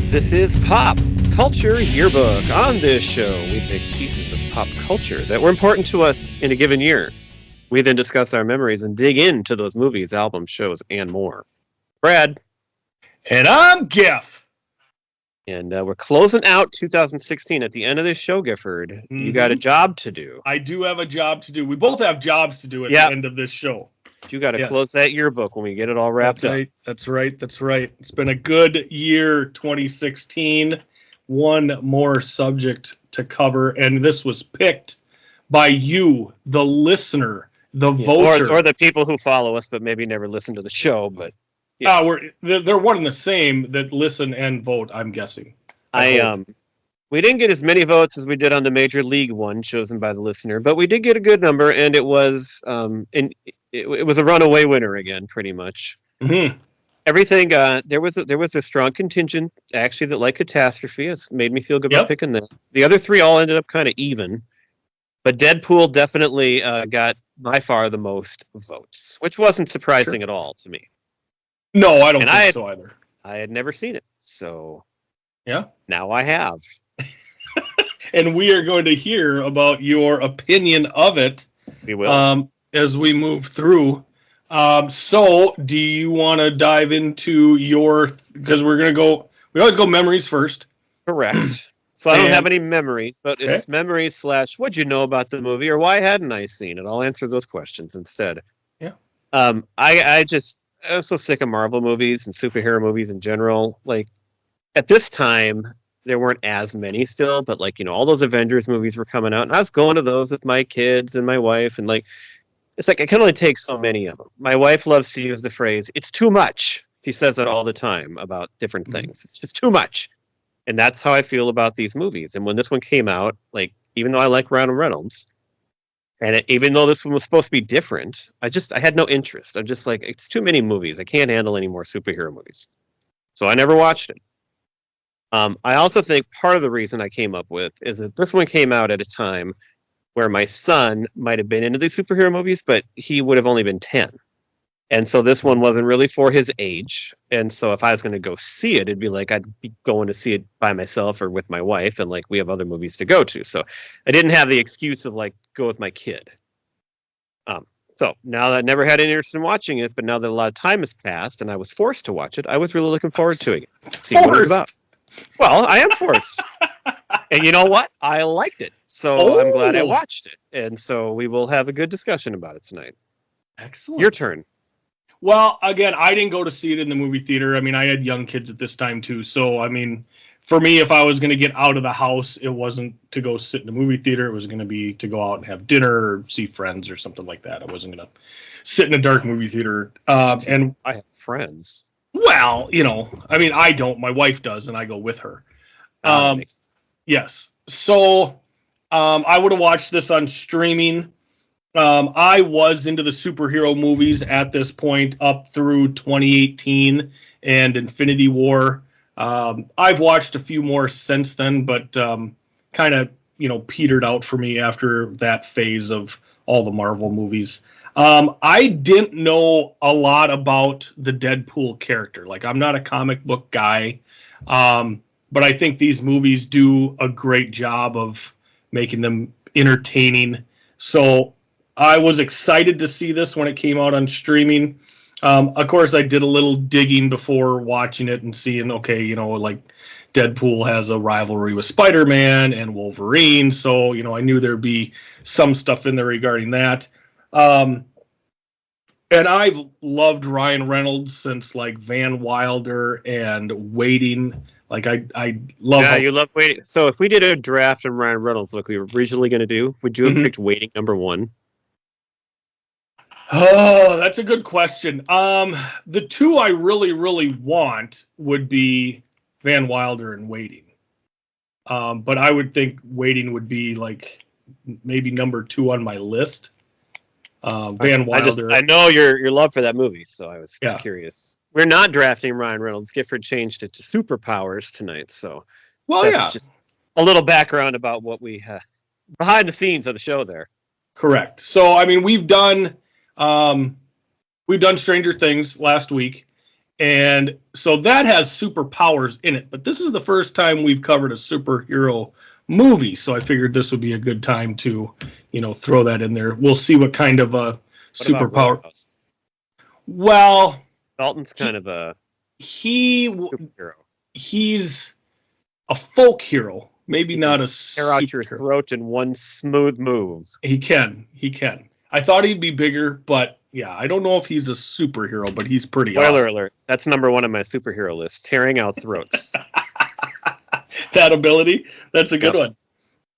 This is Pop Culture Yearbook. On this show, we pick pieces of pop culture that were important to us in a given year. We then discuss our memories and dig into those movies, albums, shows, and more. Brad. And I'm Giff. And we're closing out 2016 at the end of this show, Gifford. Mm-hmm. You got a job to do. I do have a job to do. We both have jobs to do at the end of this show. You got to close that yearbook when we get it all wrapped up. That's right. It's been a good year, 2016. One more subject to cover, and this was picked by you, the listener, the voter. Or the people who follow us but maybe never listen to the show. But yes. They're one and the same that listen and vote, I'm guessing. We didn't get as many votes as we did on the Major League one chosen by the listener, but we did get a good number, and it was it was a runaway winner again, pretty much. Mm-hmm. Everything there was a strong contingent actually that liked Catastrophe. It's made me feel good about picking that. The other three all ended up kind of even, but Deadpool definitely got by far the most votes, which wasn't surprising at all to me. No, I don't think so either. I had never seen it, so now I have. And we are going to hear about your opinion of it. We will. As we move through. So do you want to dive into because we always go memories first. Correct. So I don't have any memories, but it's memories / what'd you know about the movie, or why hadn't I seen it? I'll answer those questions instead. Yeah. I'm so sick of Marvel movies and superhero movies in general. Like, at this time, there weren't as many still, but all those Avengers movies were coming out, and I was going to those with my kids and my wife, and it's I can only take so many of them. My wife loves to use the phrase, "It's too much." She says it all the time about different things. It's just too much. And that's how I feel about these movies. And when this one came out, even though I like Ryan Reynolds, and even though this one was supposed to be different, I had no interest. I'm just it's too many movies. I can't handle any more superhero movies. So I never watched it. I also think part of the reason I came up with is that this one came out at a time where my son might have been into these superhero movies, but he would have only been 10. And so this one wasn't really for his age. And so if I was going to go see it, it'd be I'd be going to see it by myself or with my wife, and we have other movies to go to. So I didn't have the excuse of go with my kid. So now that I never had any interest in watching it, but now that a lot of time has passed and I was forced to watch it, I was really looking forward to it. See what it was about. Well, I am forced. And you know what? I liked it. So I'm glad I watched it. And so we will have a good discussion about it tonight. Excellent. Your turn. Well, again, I didn't go to see it in the movie theater. I mean, I had young kids at this time too. So, I mean, for me, if I was going to get out of the house, it wasn't to go sit in a movie theater. It was going to be to go out and have dinner or see friends or something like that. I wasn't going to sit in a dark movie theater. And I have friends. Well, I mean, I don't. My wife does, and I go with her. Makes sense. Yes. So I would have watched this on streaming. I was into the superhero movies at this point up through 2018 and Infinity War. I've watched a few more since then, but kind of, petered out for me after that phase of all the Marvel movies. I didn't know a lot about the Deadpool character. I'm not a comic book guy, but I think these movies do a great job of making them entertaining. So I was excited to see this when it came out on streaming. Of course, I did a little digging before watching it and seeing, Deadpool has a rivalry with Spider-Man and Wolverine. So, I knew there'd be some stuff in there regarding that. And I've loved Ryan Reynolds since Van Wilder and Waiting. I love. Yeah, you love Waiting. So if we did a draft on Ryan Reynolds, like we were originally going to do, would you have picked Waiting number 1? Oh, that's a good question. The two I really, really want would be Van Wilder and Waiting. But I would think Waiting would be maybe number 2 on my list. Van Wilder. I know your love for that movie, so I was curious. We're not drafting Ryan Reynolds. Gifford changed it to Superpowers tonight, so that's just a little background about what we behind the scenes of the show there. Correct. So I mean, we've done Stranger Things last week, And so that has superpowers in it. But this is the first time we've covered a superhero movie. So I figured this would be a good time to, throw that in there. We'll see what kind of a superpower. Roadhouse? Well, Dalton's kind of a superhero. He's a folk hero, maybe not a tear out your throat in one smooth move. He can. I thought he'd be bigger, but yeah, I don't know if he's a superhero, but he's pretty Spoiler awesome. alert. That's number one on my superhero list, tearing out throats. That ability, that's a good one.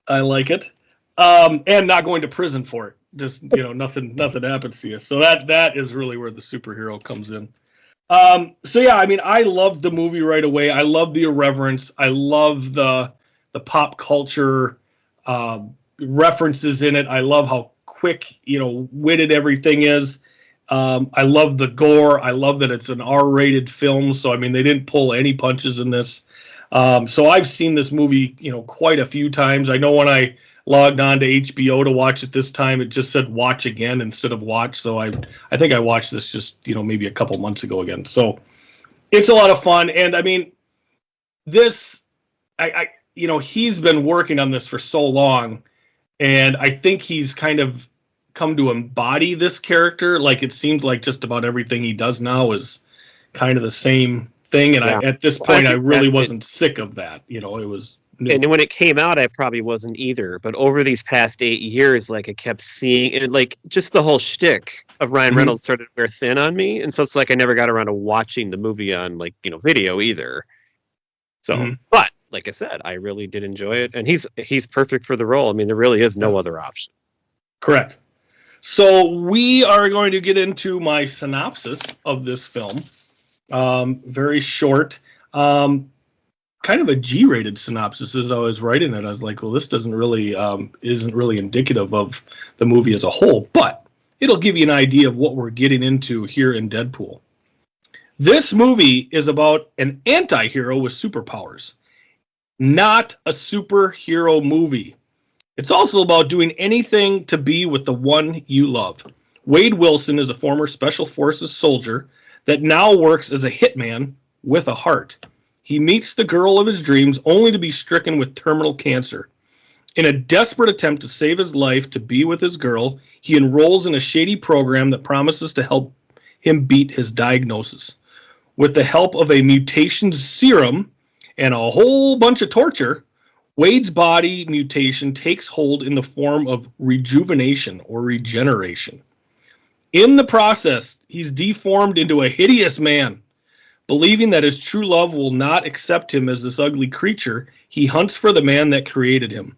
I like it. And not going to prison for it. Just, nothing happens to you. So that is really where the superhero comes in. So yeah, I mean, I loved the movie right away. I love the irreverence. I love the pop culture references in it. I love how quick, witted everything is. I love the gore. I love that it's an R-rated film. So, I mean, they didn't pull any punches in this. So I've seen this movie, quite a few times. I know when I logged on to HBO to watch it this time, it just said watch again instead of watch. So I think I watched this just, maybe a couple months ago again. So it's a lot of fun. And I mean, this, he's been working on this for so long, and I think he's kind of come to embody this character. Like, it seems like just about everything he does now is kind of the same thing. And at this point, I really wasn't sick of that. It was new. And when it came out, I probably wasn't either. But over these past 8 years, like, I kept seeing it, like, just the whole shtick of Ryan Reynolds started to wear thin on me. And so it's like I never got around to watching the movie on, like, video either. So, but like I said, I really did enjoy it. And he's perfect for the role. I mean, there really is no other option. Correct. So we are going to get into my synopsis of this film. Very short. Kind of a G-rated synopsis as I was writing it. I was like, well, this isn't really indicative of the movie as a whole, but it'll give you an idea of what we're getting into here in Deadpool. This movie is about an anti-hero with superpowers, not a superhero movie. It's also about doing anything to be with the one you love. Wade Wilson is a former Special Forces soldier that now works as a hitman with a heart. He meets the girl of his dreams only to be stricken with terminal cancer. In a desperate attempt to save his life to be with his girl, he enrolls in a shady program that promises to help him beat his diagnosis. With the help of a mutation serum and a whole bunch of torture, Wade's body mutation takes hold in the form of rejuvenation or regeneration. In the process, he's deformed into a hideous man. Believing that his true love will not accept him as this ugly creature, he hunts for the man that created him.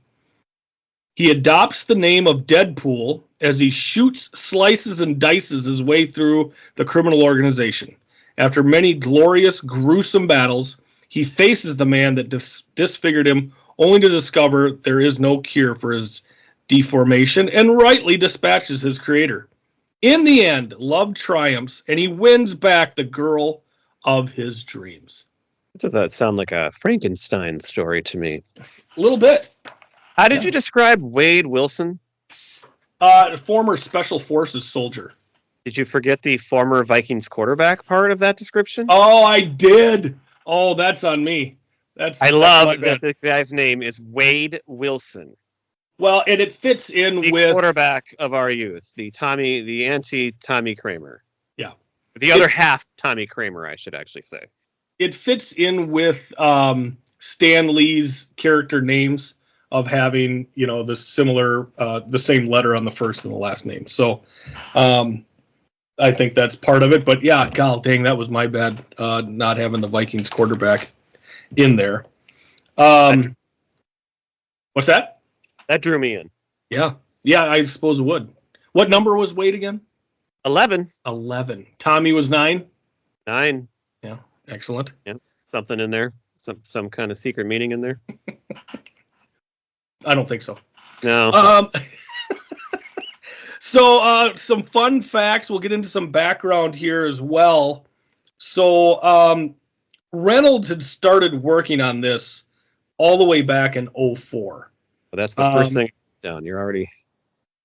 He adopts the name of Deadpool as he shoots, slices, and dices his way through the criminal organization. After many glorious, gruesome battles, he faces the man that disfigured him, only to discover there is no cure for his deformation, and rightly dispatches his creator. In the end, love triumphs, and he wins back the girl of his dreams. Does that sound like a Frankenstein story to me? A little bit. How did you describe Wade Wilson? Former Special Forces soldier. Did you forget the former Vikings quarterback part of that description? Oh, I did. Oh, that's on me. I love that this guy's name is Wade Wilson. Well, and it fits in the with quarterback of our youth, the anti-Tommy Kramer. Yeah. The other half Tommy Kramer, I should actually say. It fits in with Stan Lee's character names of having, the similar, the same letter on the first and the last name. So I think that's part of it. But yeah, God dang, that was my bad, not having the Vikings quarterback in there. What's that? That drew me in. Yeah, I suppose it would. What number was Wade again? 11. Tommy was 9. 9. Yeah, excellent. Yeah, something in there. Some kind of secret meaning in there. I don't think so. No. So some fun facts. We'll get into some background here as well. So Reynolds had started working on this all the way back in 2004. Well, that's the first thing down. You're already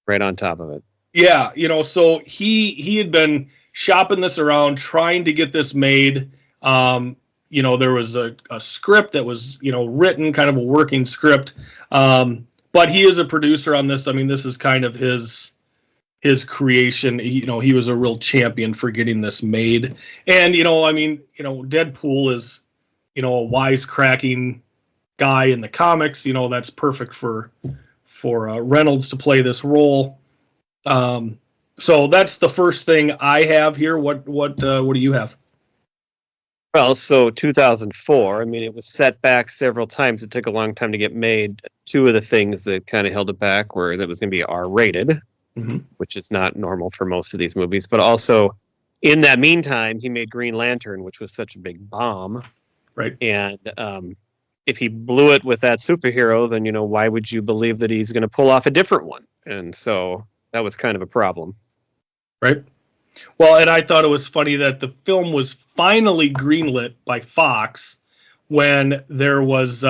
right on top of it. Yeah, so he had been shopping this around, trying to get this made. There was a script that was, written, kind of a working script. But he is a producer on this. I mean, this is kind of his creation. He was a real champion for getting this made. And, Deadpool is, a wisecracking guy in the comics. That's perfect for Reynolds to play this role. So that's the first thing I have here. What do you have? Well, so 2004, I mean, it was set back several times. It took a long time to get made. Two of the things that kind of held it back were that it was going to be R-rated, which is not normal for most of these movies. But also, in that meantime, he made Green Lantern, which was such a big bomb. Right. And if he blew it with that superhero, then, why would you believe that he's going to pull off a different one? And so that was kind of a problem. Right. Well, and I thought it was funny that the film was finally greenlit by Fox when there was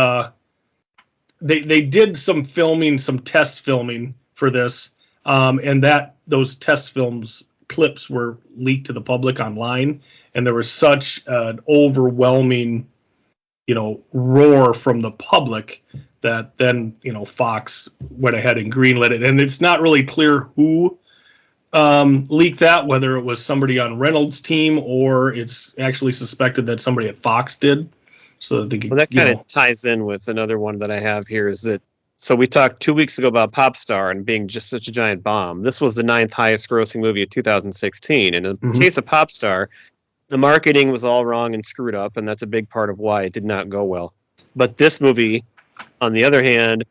they did some test filming for this, and those test films clips were leaked to the public online, and there was such an overwhelming, roar from the public that then Fox went ahead and greenlit it, and it's not really clear who leaked that, whether it was somebody on Reynolds' team or it's actually suspected that somebody at Fox did. So that that kind of ties in with another one that I have here is that, so we talked 2 weeks ago about Popstar and being just such a giant bomb. This was the 9th highest grossing movie of 2016. And in the case of Popstar, the marketing was all wrong and screwed up, and that's a big part of why it did not go well. But this movie, on the other hand,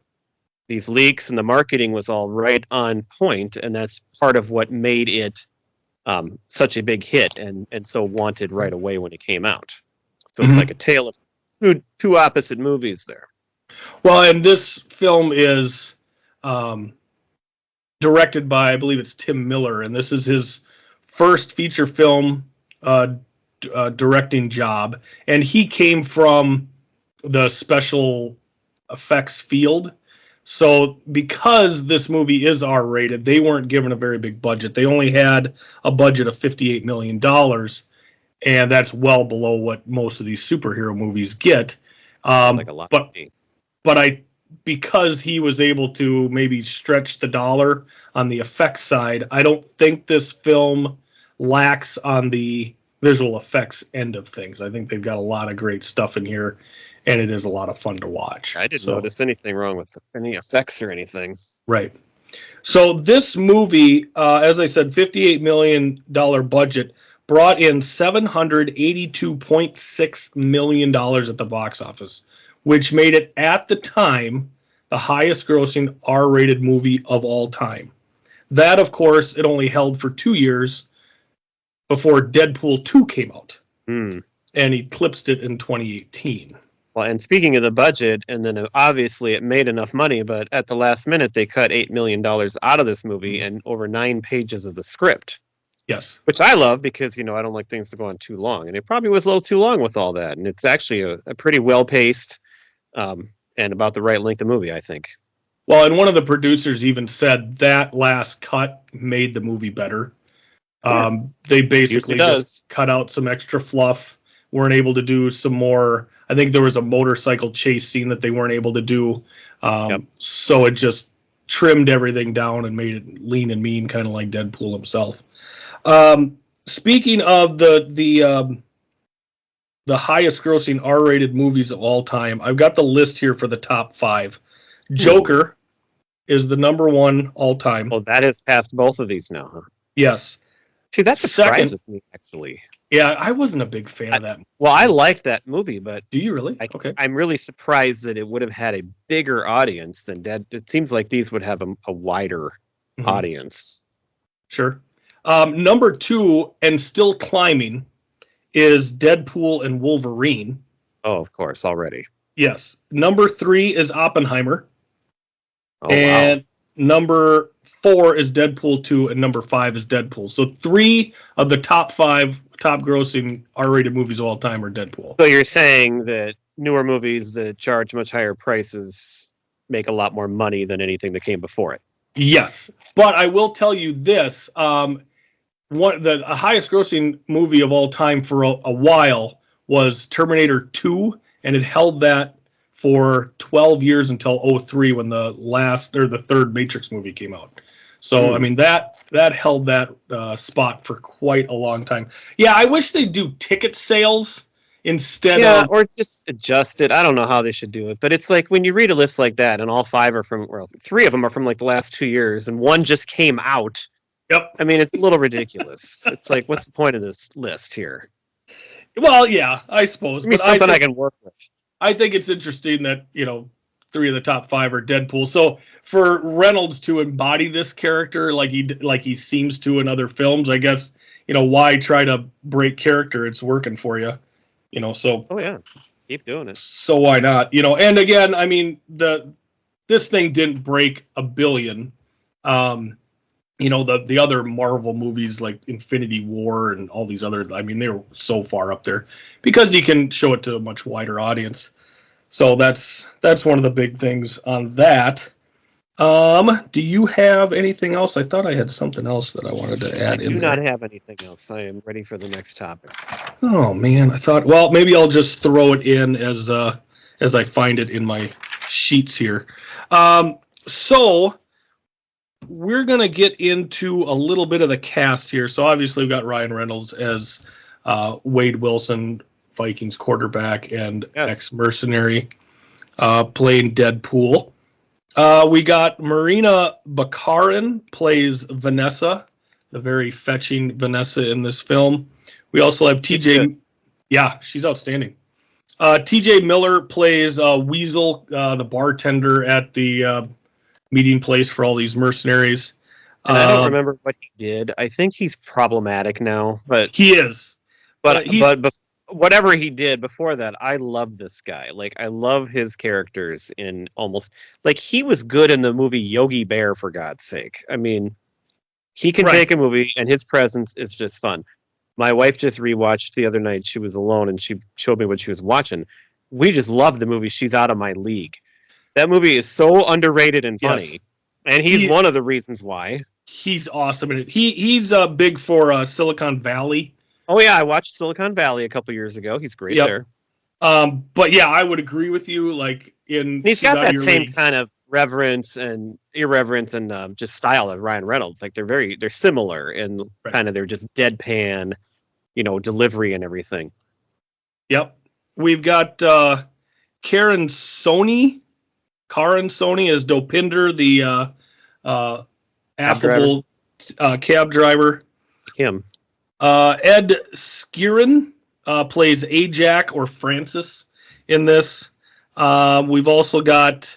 these leaks and the marketing was all right on point, and that's part of what made it such a big hit and so wanted right away when it came out. So it's like a tale of two opposite movies there. Well, and this film is directed by, I believe it's Tim Miller, and this is his first feature film directing job. And he came from the special effects field. So because this movie is R-rated, they weren't given a very big budget. They only had a budget of $58 million, and that's well below what most of these superhero movies get. Like a lot. But because he was able to maybe stretch the dollar on the effects side, I don't think this film lacks on the visual effects end of things. I think they've got a lot of great stuff in here, and it is a lot of fun to watch. I didn't notice anything wrong with any effects or anything. Right. So this movie, as I said, $58 million budget, brought in $782.6 million at the box office, which made it, at the time, the highest grossing R-rated movie of all time. That, of course, it only held for 2 years before Deadpool 2 came out. And eclipsed it in 2018. Well, and speaking of the budget, and then obviously it made enough money, but at the last minute they cut $8 million out of this movie and over 9 pages of the script. Yes. Which I love because, I don't like things to go on too long. And it probably was a little too long with all that. And it's actually a pretty well-paced and about the right length of movie, I think. Well, and one of the producers even said that last cut made the movie better. They basically just cut out some extra fluff, weren't able to do some more. I think there was a motorcycle chase scene that they weren't able to do. So it just trimmed everything down and made it lean and mean, kind of like Deadpool himself. Speaking of the highest grossing R-rated movies of all time, I've got the list here for the top 5. Joker is the number 1 all time. Oh, that has passed both of these now, huh? Yes. See, that surprises me, actually. Yeah, I wasn't a big fan of that. Well, I liked that movie, but... Do you really? Okay. I'm really surprised that it would have had a bigger audience than Dead. It seems like these would have a wider audience. Sure. Number 2, and still climbing, is Deadpool and Wolverine. Oh, of course, already. Yes. Number 3 is Oppenheimer. Oh, and wow. Number 4 is Deadpool 2, and number 5 is Deadpool. So 3 of the top 5 top grossing R-rated movies of all time are Deadpool. So you're saying that newer movies that charge much higher prices make a lot more money than anything that came before it? Yes. But I will tell you this. The highest grossing movie of all time for a while was Terminator 2, and it held that for 12 years until 2003 when the third Matrix movie came out. So, I mean, that held that spot for quite a long time. Yeah, I wish they'd do ticket sales instead of... or just adjust it. I don't know how they should do it, but it's like when you read a list like that and all five are from, well, three of them are from like the last 2 years and one just came out. Yep. I mean, it's a little ridiculous. It's like, what's the point of this list here? Well, yeah, I suppose. Give me something I can work with. I think it's interesting that, 3 of the top 5 are Deadpool. So for Reynolds to embody this character like he seems to in other films, I guess, why try to break character? It's working for you, so. Oh yeah, keep doing it. So why not? And again, I mean, this thing didn't break $1 billion. The other Marvel movies like Infinity War and all these other, I mean, they were so far up there because you can show it to a much wider audience. So that's one of the big things on that. Do you have anything else? I thought I had something else that I wanted to add in there. I do not have anything else. I am ready for the next topic. Oh man, I thought, well, maybe I'll just throw it in as I find it in my sheets here. So we're going to get into a little bit of the cast here. So obviously we've got Ryan Reynolds as Wade Wilson, Vikings quarterback and ex-mercenary, playing Deadpool. We got Marina Baccarin plays Vanessa, the very fetching Vanessa in this film. We also have TJ. Yeah, she's outstanding. TJ Miller plays Weasel, the bartender at the meeting place for all these mercenaries. And I don't remember what he did. I think he's problematic now, but he is. But whatever he did before that, I love this guy. Like, I love his characters in almost, like, he was good in the movie Yogi Bear, for God's sake. I mean, he can take a movie and his presence is just fun. My wife just rewatched the other night. She was alone and she showed me what she was watching. We just love the movie. She's Out of My League. That movie is so underrated and funny. Yes. And he's one of the reasons why. He's awesome. And he's big for Silicon Valley. Oh yeah, I watched Silicon Valley a couple years ago. He's great there. But yeah, I would agree with you. Like he's got that same kind of reverence and irreverence and just style of Ryan Reynolds. Like they're similar in kind of their just deadpan, delivery and everything. Yep, we've got Karen Sony as Dopinder, the affable cab driver. Him. Ed Skieran plays Ajax or Francis in this. We've also got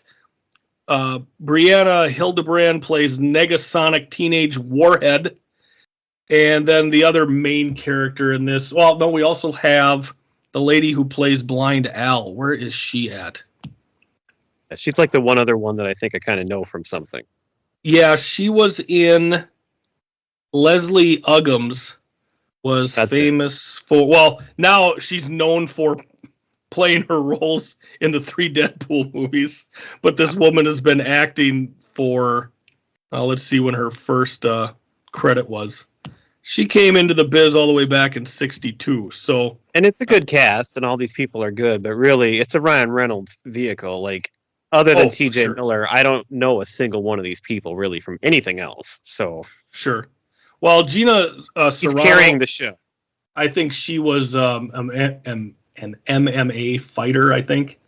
Brianna Hildebrand plays Negasonic Teenage Warhead. And then the other main character in this, well, no, we also have the lady who plays Blind Al. Where is she at? She's like the one other one that I think I kind of know from something. Yeah, she was in Leslie Uggams. That's famous for, well, now she's known for playing her roles in the 3 Deadpool movies, but this woman has been acting for, let's see when her first credit was. She came into the biz all the way back in 1962. So, and it's a good cast, and all these people are good, but really, it's a Ryan Reynolds vehicle. Like, other than T.J. Miller, I don't know a single one of these people really from anything else. So sure. Well, Gina he's carrying the show. I think she was an MMA fighter, I think.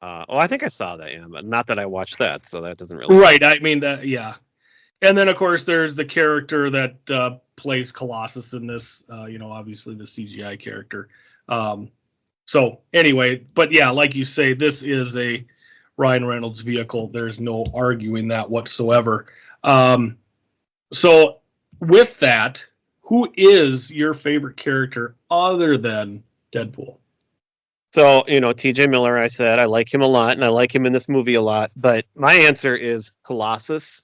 I think I saw that, yeah, but not that I watched that, so that doesn't really... Right, I mean, that, yeah. And then, of course, there's the character that plays Colossus in this, obviously the CGI character. So, anyway, but yeah, like you say, this is a Ryan Reynolds vehicle. There's no arguing that whatsoever. So, with that, who is your favorite character other than Deadpool? So, TJ Miller, I said, I like him a lot, and I like him in this movie a lot, but my answer is Colossus.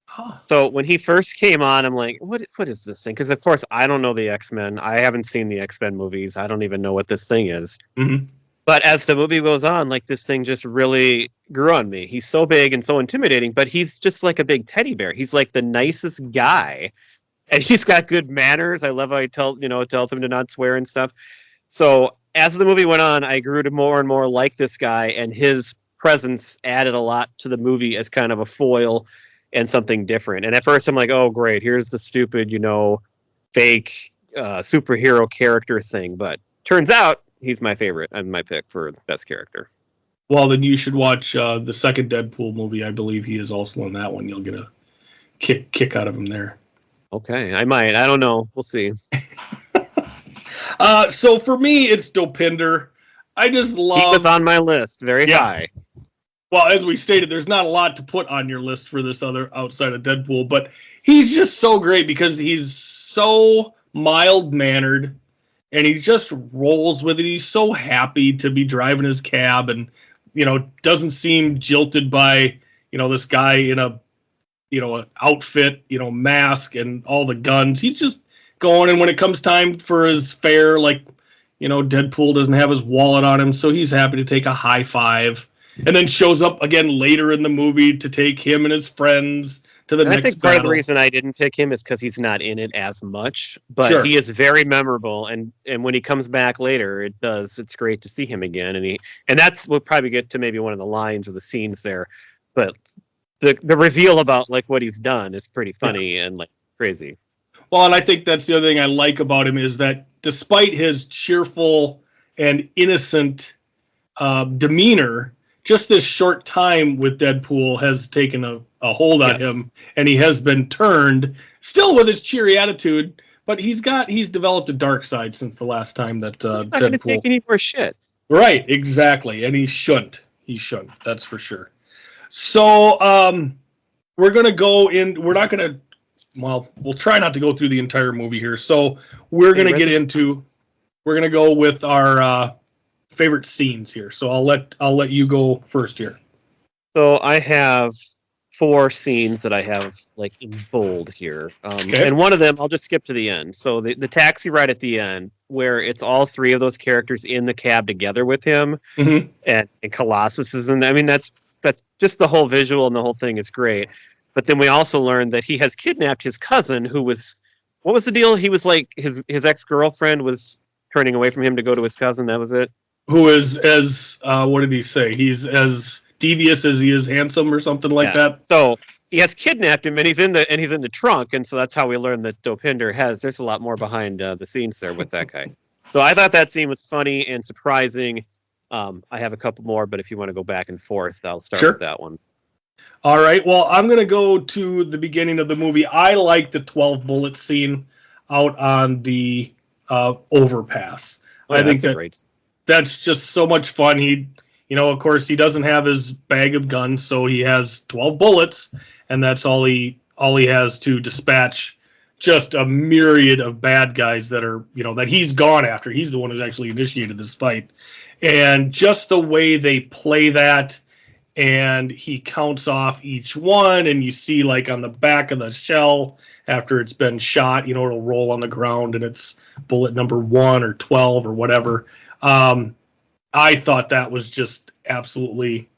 Huh. So when he first came on, I'm like, what is this thing? Because, of course, I don't know the X-Men. I haven't seen the X-Men movies. I don't even know what this thing is. Mm-hmm. But as the movie goes on, like, this thing just really grew on me. He's so big and so intimidating, but he's just like a big teddy bear. He's like the nicest guy. And he's got good manners. I love how he tells him to not swear and stuff. So as the movie went on, I grew to more and more like this guy, and his presence added a lot to the movie as kind of a foil and something different. And at first, I'm like, oh, great, here's the stupid, fake superhero character thing. But turns out he's my favorite and my pick for the best character. Well, then you should watch the second Deadpool movie. I believe he is also in that one. You'll get a kick out of him there. Okay, I might. I don't know. We'll see. So for me, it's Dopinder. I just love. He was on my list, very high. Well, as we stated, there's not a lot to put on your list for this other outside of Deadpool, but he's just so great because he's so mild-mannered, and he just rolls with it. He's so happy to be driving his cab, and doesn't seem jilted by this guy in a an outfit, mask and all the guns. He's just going, and when it comes time for his fare, Deadpool doesn't have his wallet on him, so he's happy to take a high five, and then shows up again later in the movie to take him and his friends to the next I think part of the reason I didn't pick him is because he's not in it as much, but he is very memorable, and when he comes back later, it's great to see him again, and that's we'll probably get to maybe one of the lines or the scenes there, but the reveal about what he's done is pretty funny and crazy. Well, and I think that's the other thing I like about him is that despite his cheerful and innocent demeanor, just this short time with Deadpool has taken a hold on him, and he has been turned, still with his cheery attitude, but he's developed a dark side since the last time that he's not Deadpool going to take any more shit. Right, exactly, and he shouldn't. He shouldn't. That's for sure. So we're going to go in. We're not going to. Well, we'll try not to go through the entire movie here. So we're going to get into. We're going to go with our favorite scenes here. So I'll let you go first here. So I have 4 scenes that I have in bold here, and one of them I'll just skip to the end. So the taxi ride at the end, where it's all 3 of those characters in the cab together with him, and Colossus is in. I mean, that's just the whole visual and the whole thing is great. But then we also learned that he has kidnapped his cousin, who was, what was the deal? He was his ex-girlfriend was turning away from him to go to his cousin. That was it. Who is as what did he say? He's as devious as he is handsome, or something like that. So he has kidnapped him, and he's in the trunk, and so that's how we learned that Dopinder there's a lot more behind the scenes there with that guy. So I thought that scene was funny and surprising. I have a couple more, but if you want to go back and forth, I'll start with that one. All right. Well, I'm going to go to the beginning of the movie. I like the 12 bullet scene out on the overpass. I think that's just so much fun. He, of course, he doesn't have his bag of guns, so he has 12 bullets, and that's all he has to dispatch just a myriad of bad guys that are, that he's gone after. He's the one who's actually initiated this fight. And just the way they play that, and he counts off each one, and you see on the back of the shell after it's been shot, it'll roll on the ground and it's bullet number 1 or 12 or whatever. I thought that was just absolutely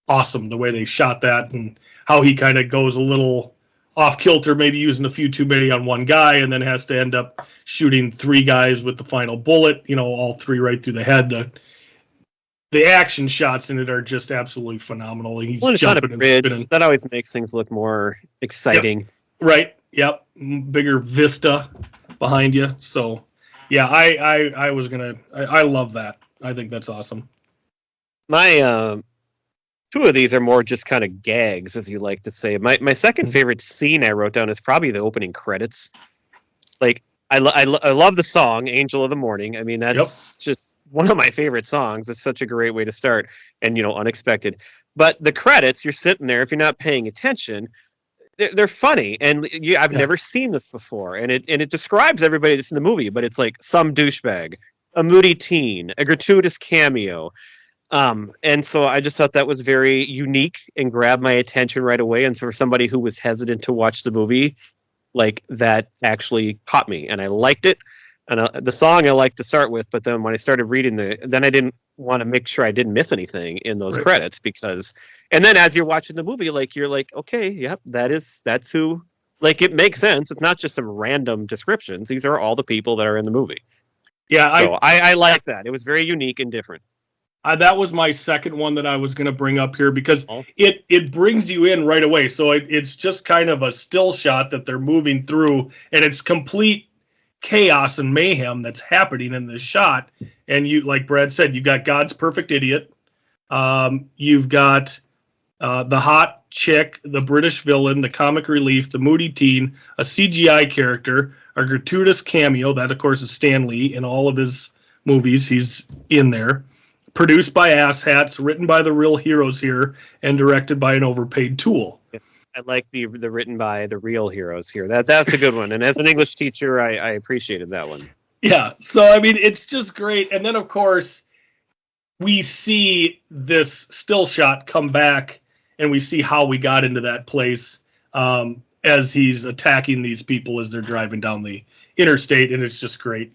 awesome, the way they shot that, and how he kind of goes a little off kilter, maybe using a few too many on one guy, and then has to end up shooting 3 guys with the final bullet, all 3 right through the head. The action shots in it are just absolutely phenomenal. He's jumping and spinning. That always makes things look more exciting. Yep. Right. Yep. Bigger vista behind you. So, yeah, I love that. I think that's awesome. My 2 of these are more just kind of gags, as you like to say. My second favorite scene I wrote down is probably the opening credits. I love the song "Angel of the Morning." I mean, that's just one of my favorite songs. It's such a great way to start, and unexpected. But the credits, you're sitting there. If you're not paying attention, they're funny, and I've never seen this before. And it describes everybody that's in the movie, but it's some douchebag, a moody teen, a gratuitous cameo. And so I just thought that was very unique and grabbed my attention right away. And so for somebody who was hesitant to watch the movie, that actually caught me, and I liked it. And the song I liked to start with, but then when I started reading then I didn't want to make sure I didn't miss anything in those credits, because, and then as you're watching the movie, you're okay, yep, that's who, it makes sense. It's not just some random descriptions. These are all the people that are in the movie. Yeah, So I like that. It was very unique and different. that was my second one that I was going to bring up here because Oh, it brings you in right away. So it's just kind of a still shot that they're moving through, and it's complete chaos and mayhem that's happening in this shot. And you, like Brad said, you got God's perfect idiot. You've got the hot chick, the British villain, the comic relief, the moody teen, a CGI character, a gratuitous cameo. That, of course, is Stan Lee in all of his movies. He's in there. Produced by asshats, written by the real heroes here, and directed by an overpaid tool. yes. I like the written by the real heroes here. That's a good one. And as an English teacher, I appreciated that one. Yeah. So, I mean, it's just great. And then, of course, we see this still shot come back, and we see how we got into that place as he's attacking these people as they're driving down the interstate, and it's just great.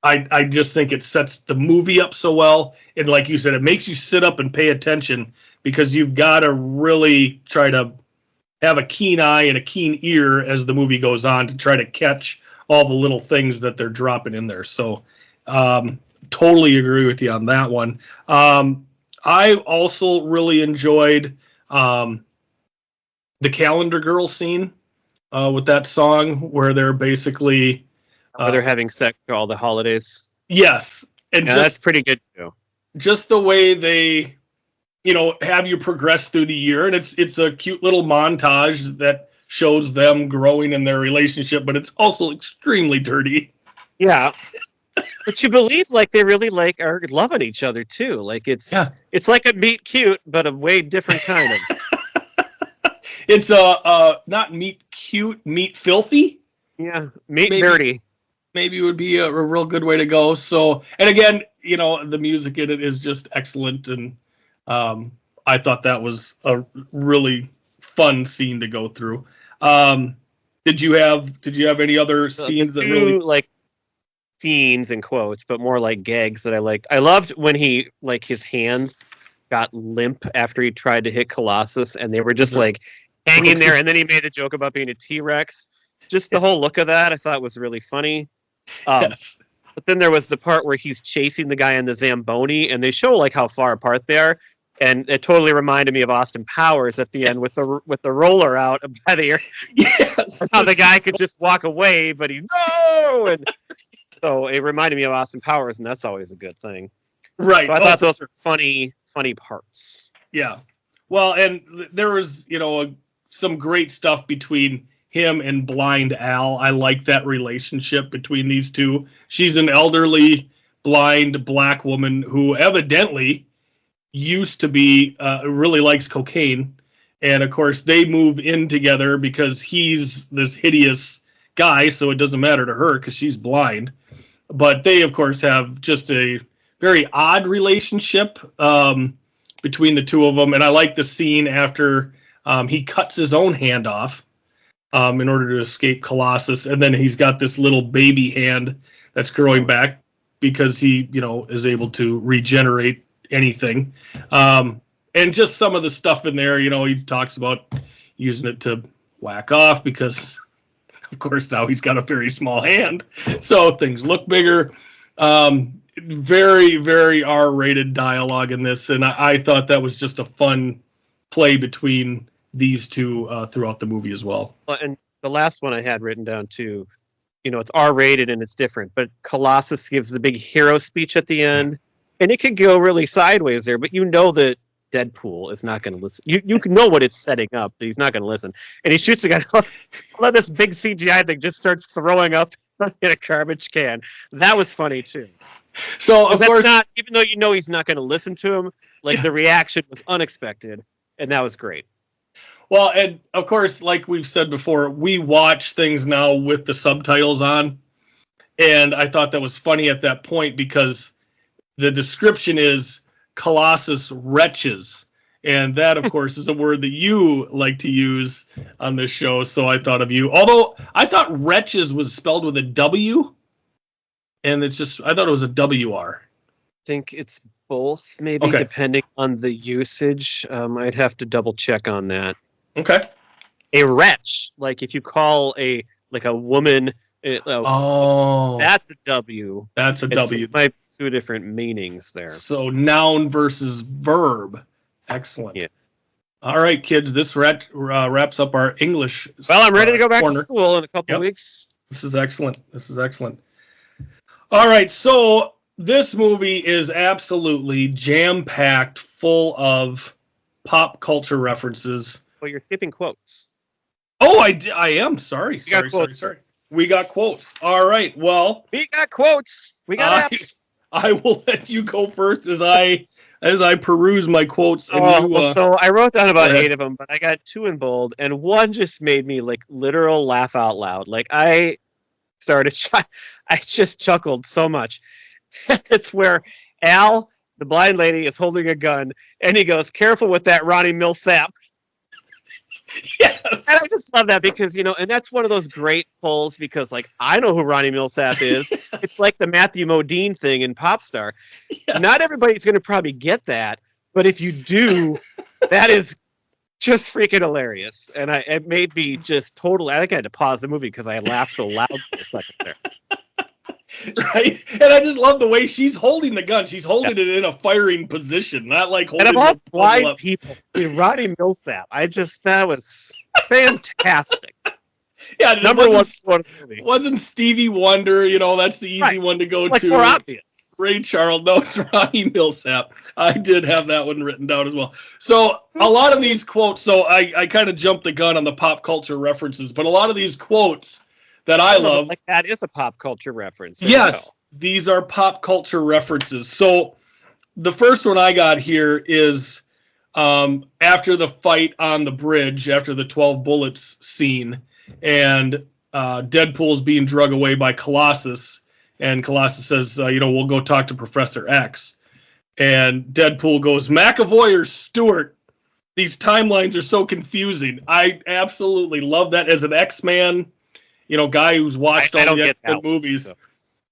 I just think it sets the movie up so well, and like you said, it makes you sit up and pay attention because you've got to really try to have a keen eye and a keen ear as the movie goes on to try to catch all the little things that they're dropping in there. So, totally agree with you on that one. I also really enjoyed the Calendar Girl scene with that song where they're basically They're having sex for all the holidays. yes, and Yeah, that's pretty good too. just the way they have you progress through the year, and it's a cute little montage that shows them growing in their relationship, but it's also extremely dirty. Yeah. But you believe like they really are loving each other too. Like it's like a meet cute, but a way different kind of. It's not meat cute, meat filthy. Yeah, meat dirty. Maybe it would be a real good way to go. So, and again, the music in it is just excellent, and I thought that was a really fun scene to go through. Did you have any other scenes that really like scenes and quotes, but more like gags that I liked? I loved when he his hands got limp after he tried to hit Colossus, and they were just like hanging there. And then he made a joke about being a T-Rex. Just the whole look of that I thought was really funny. yes. But then there was the part where he's chasing the guy on the Zamboni, and they show like how far apart they are, and it totally reminded me of Austin Powers at the end with the roller out by the ear. Yes. How the guy could just walk away, but he no, and so it reminded me of Austin Powers, and that's always a good thing. Right. So I thought those were funny parts. Yeah. Well, and there was some great stuff between him and Blind Al. I like that relationship between these two. She's an elderly, blind black woman who evidently used to be really likes cocaine, and of course they move in together because he's this hideous guy, so it doesn't matter to her because she's blind. But they, of course, have just a very odd relationship between the two of them, and I like the scene after he cuts his own hand off in order to escape Colossus, and then he's got this little baby hand that's growing back because he, is able to regenerate anything. And just some of the stuff in there, he talks about using it to whack off because, of course, now he's got a very small hand, so things look bigger. Very, very R-rated dialogue in this, and I thought that was just a fun play between these two throughout the movie as well. And the last one I had written down too, it's R-rated and it's different, but Colossus gives the big hero speech at the end, and it could go really sideways there, but that Deadpool is not going to listen. You can know what it's setting up, but he's not going to listen. And he shoots the guy. Let this big CGI thing just starts throwing up in a garbage can. That was funny too. So of course, even though he's not going to listen to him, the reaction was unexpected, and that was great. Well, and of course, like we've said before, we watch things now with the subtitles on, and I thought that was funny at that point because the description is Colossus wretches, and that, of course, is a word that you like to use on this show, so I thought of you. Although I thought wretches was spelled with a W, and I thought it was a WR. I think it's both, maybe, depending on the usage. I'd have to double check on that. Okay. A wretch, like if you call a woman Oh, that's a W. That's a W. It might be two different meanings there. So noun versus verb. Excellent. Yeah. All right, kids. This wraps up our English. Well, I'm ready to go back corner. to school in a couple of weeks. This is excellent. All right, so this movie is absolutely jam-packed, full of pop culture references. Well, you're skipping quotes. Oh, I am. Sorry. We got quotes. All right. Well, we got quotes. We got apps. I will let you go first as I peruse my quotes. And so I wrote down about 8 of them, but I got 2 in bold, and one just made me like literal laugh out loud. Like I just chuckled so much. It's where Al, the blind lady, is holding a gun, and he goes, "Careful with that Ronnie Millsap." Yes. And I just love that because, and that's one of those great pulls because, like, I know who Ronnie Millsap is. Yes. It's like the Matthew Modine thing in Popstar. Yes. Not everybody's going to probably get that, but if you do, that is just freaking hilarious. And it made me just totally, I think I had to pause the movie because I laughed so loud for a second there. Right, and I just love the way she's holding the gun. She's holding it in a firing position, not like holding. And of all blind people, Ronnie Millsap, that was fantastic. Yeah, number one movie. Wasn't Stevie Wonder? That's the easy one to go to. More obvious. Ray Charles, no, it's Ronnie Millsap. I did have that one written down as well. So a lot of these quotes. So I kind of jumped the gun on the pop culture references, but a lot of these quotes that I love. Like that is a pop culture reference. Yes, these are pop culture references. So the first one I got here is after the fight on the bridge, after the 12 bullets scene, and Deadpool's being drug away by Colossus, and Colossus says, we'll go talk to Professor X. And Deadpool goes, "McAvoy or Stewart? These timelines are so confusing." I absolutely love that as an X-Man. Guy who's watched all the X-Men movies.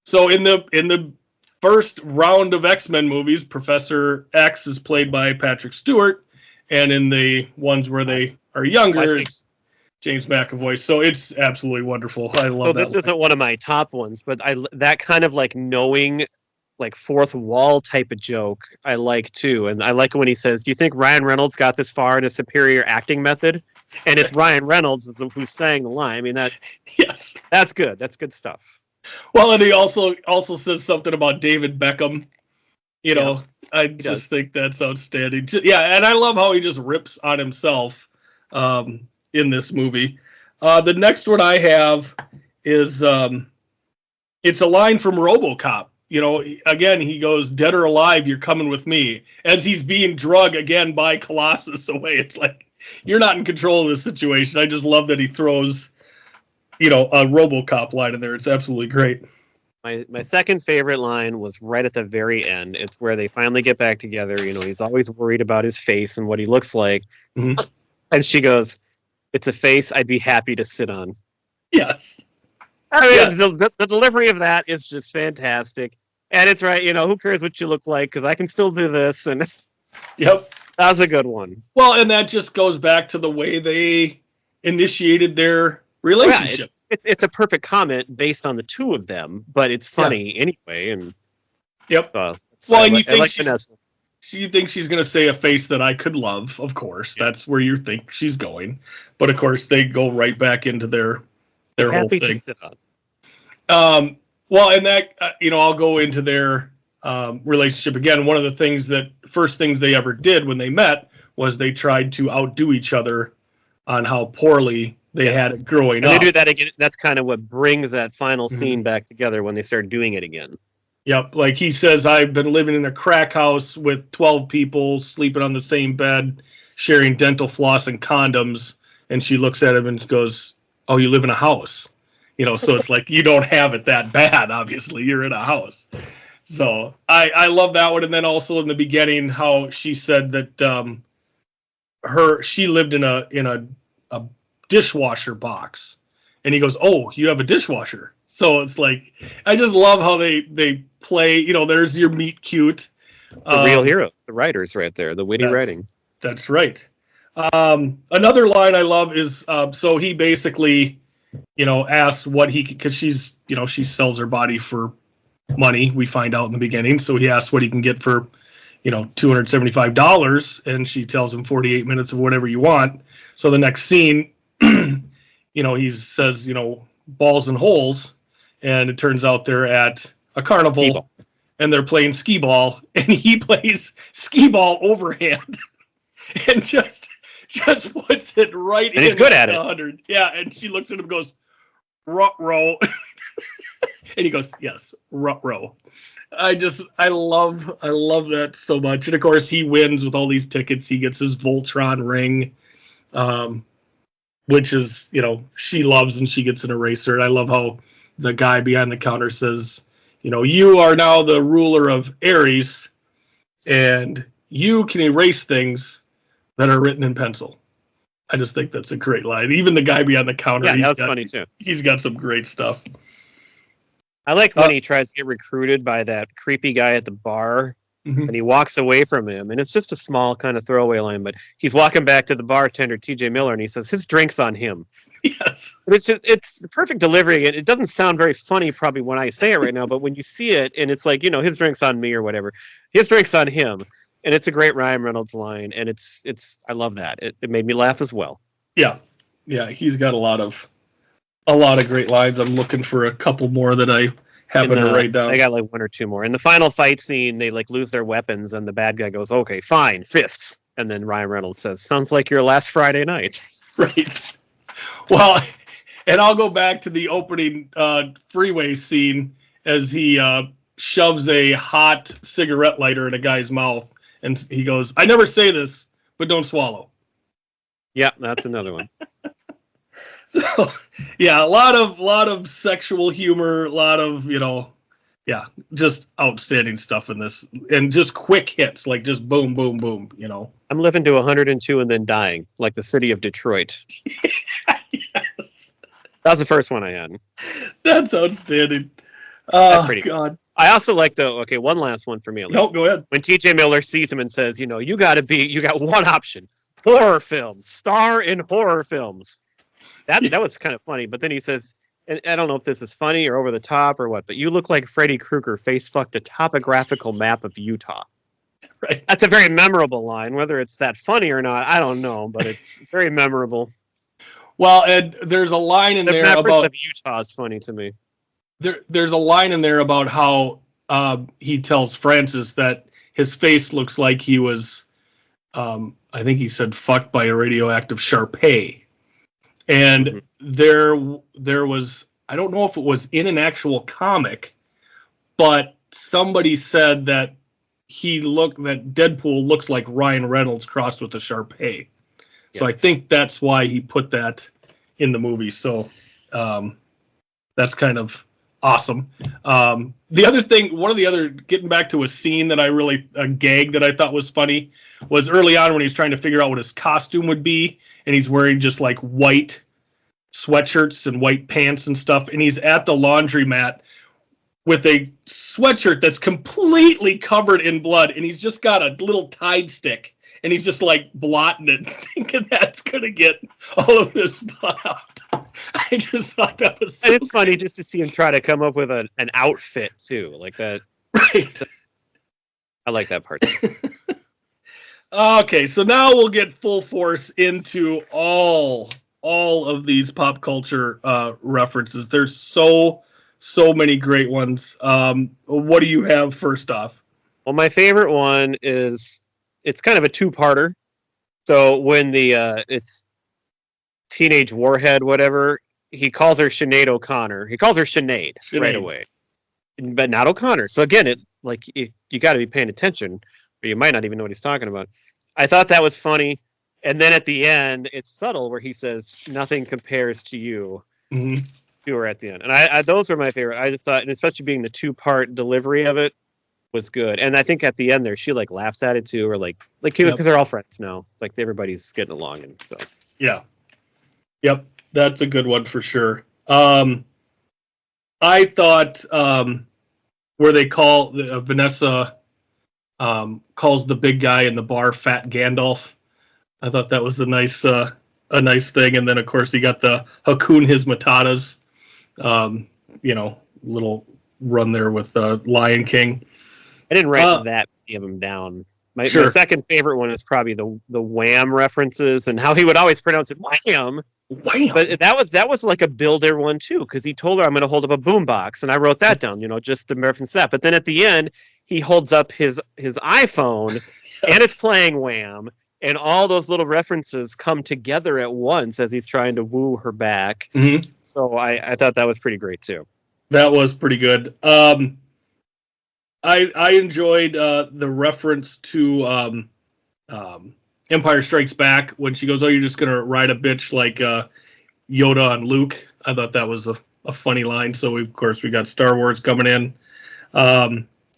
So in the first round of X-Men movies, Professor X is played by Patrick Stewart, and in the ones where they are younger, it's James McAvoy. So it's absolutely wonderful. I love that. So this isn't one of my top ones, but that kind of like knowing, like fourth wall type of joke, I like too. And I like when he says, "Do you think Ryan Reynolds got this far in a superior acting method?" And it's Ryan Reynolds who's saying the line. I mean, yes, that's good. That's good stuff. Well, and he also says something about David Beckham. I just think that's outstanding. Yeah, and I love how he just rips on himself in this movie. The next one I have is it's a line from RoboCop. Again, he goes, "Dead or alive, you're coming with me," as he's being drugged again by Colossus away. It's like, you're not in control of this situation. I just love that he throws, a RoboCop line in there. It's absolutely great. My second favorite line was right at the very end. It's where they finally get back together. He's always worried about his face and what he looks like. Mm-hmm. And she goes, "It's a face I'd be happy to sit on." Yes. I mean, yes. The delivery of that is just fantastic. And it's right, who cares what you look like, because I can still do this. And yep. That was a good one. Well, and that just goes back to the way they initiated their relationship. Yeah, it's a perfect comment based on the two of them, but it's funny anyway. And yep. And you think she's going to say a face that I could love, of course. Yeah. That's where you think she's going. But, of course, they go right back into their whole thing. To sit on. Well, and that, I'll go into their relationship again. One of the first things they ever did when they met was they tried to outdo each other on how poorly they had it growing up. They do that again. That's kind of what brings that final scene back together when they start doing it again. Yep. Like he says, "I've been living in a crack house with 12 people, sleeping on the same bed, sharing dental floss and condoms." And she looks at him and goes, "Oh, you live in a house." So it's like, you don't have it that bad, obviously. You're in a house. So I love that one. And then also in the beginning, how she said that she lived in a dishwasher box. And he goes, "Oh, you have a dishwasher." So it's like, I just love how they play, there's your meet cute. The real heroes, the writers right there, the witty writing. That's right. Another line I love is, so he basically asks what he, because she's, she sells her body for money, we find out in the beginning. So he asks what he can get for, $275, and she tells him 48 minutes of whatever you want. So the next scene, he says, balls and holes, and it turns out they're at a carnival and they're playing skee ball, and he plays skee ball overhand and just puts it right and he's good at 100. It. Yeah, and she looks at him and goes, "Ruh-roh." And he goes, "Yes, ruh-roh." I love that so much. And of course he wins with all these tickets. He gets his Voltron ring, which is, she loves, and she gets an eraser. And I love how the guy behind the counter says, you are now the ruler of Aries, and you can erase things that are written in pencil. I just think that's a great line. Even the guy behind the counter. Yeah, that's funny too. He's got some great stuff. I like when he tries to get recruited by that creepy guy at the bar, and he walks away from him, and it's just a small kind of throwaway line, but he's walking back to the bartender, TJ Miller, and he says his drink's on him. Yes. It's the perfect delivery, and it doesn't sound very funny probably when I say it right now, but when you see it, and it's like, his drink's on me or whatever, his drink's on him, and it's a great Ryan Reynolds line, and it's I love that. It made me laugh as well. Yeah, he's got a lot of great lines. I'm looking for a couple more that I happen to write down. I got like one or two more. In the final fight scene, they lose their weapons, and the bad guy goes, "Okay, fine, fists." And then Ryan Reynolds says, "Sounds like your last Friday night." Right. Well, and I'll go back to the opening freeway scene as he shoves a hot cigarette lighter in a guy's mouth, and he goes, "I never say this, but don't swallow." Yeah, that's another one. So, yeah, a lot of sexual humor, a lot of, just outstanding stuff in this, and just quick hits, like just boom, boom, boom, I'm living to 102 and then dying, like the city of Detroit. Yes. That was the first one I had. That's outstanding. That's pretty God. Good. I also like one last one for me at least. No, go ahead. When TJ Miller sees him and says, you got one option, horror films, star in horror films. That was kind of funny, but then he says, and I don't know if this is funny or over the top or what, but you look like Freddy Krueger face fucked a topographical map of Utah. Right. That's a very memorable line. Whether it's that funny or not, I don't know, but it's very memorable. Well, and there's a line in there about of Utah is funny to me. There's a line in there about how he tells Francis that his face looks like he was, I think he said, fucked by a radioactive Shar-Pei. And there was, I don't know if it was in an actual comic, but somebody said that that Deadpool looks like Ryan Reynolds crossed with a Shar-Pei. So I think that's why he put that in the movie. So that's kind of awesome. The other thing, getting back to a scene that a gag that I thought was funny, was early on when he's trying to figure out what his costume would be, and he's wearing just like white sweatshirts and white pants and stuff, and he's at the laundromat with a sweatshirt that's completely covered in blood, and he's just got a little Tide stick, and he's just like blotting it, thinking that's gonna get all of this blood out. I just thought that was and it's funny just to see him try to come up with an outfit too, like that. Right. I like that part. Okay, so now we'll get full force into all of these pop culture references. There's so many great ones. What do you have first off? Well, my favorite one is, it's kind of a two-parter. So when it's Teenage Warhead, whatever, he calls her Sinead O'Connor. He calls her Sinead right away, but not O'Connor. So again, you got to be paying attention, or you might not even know what he's talking about. I thought that was funny. And then at the end, it's subtle where he says, "Nothing compares to you." Mm-hmm. To her at the end. And I those were my favorite. I just thought, and especially being the two-part delivery of it was good. And I think at the end there, she like laughs at it too, or like because they're all friends now. Like everybody's getting along, and so. Yeah. Yep. That's a good one for sure. I thought where they call Vanessa calls the big guy in the bar Fat Gandalf. I thought that was a nice a nice thing. And then, of course, you got the Hakun His Matatas, little run there with Lion King. I didn't write that many of them down. My second favorite one is probably the Wham references and how he would always pronounce it Wham. Wham. But that was like a builder one too, because he told her I'm going to hold up a boombox, and I wrote that down, just to reference that. But then at the end, he holds up his iPhone and is playing Wham, and all those little references come together at once as he's trying to woo her back. Mm-hmm. So I thought that was pretty great too. That was pretty good. I enjoyed the reference to Empire Strikes Back when she goes, "Oh, you're just gonna ride a bitch like Yoda on Luke." I thought that was a funny line. So of course we got Star Wars coming in.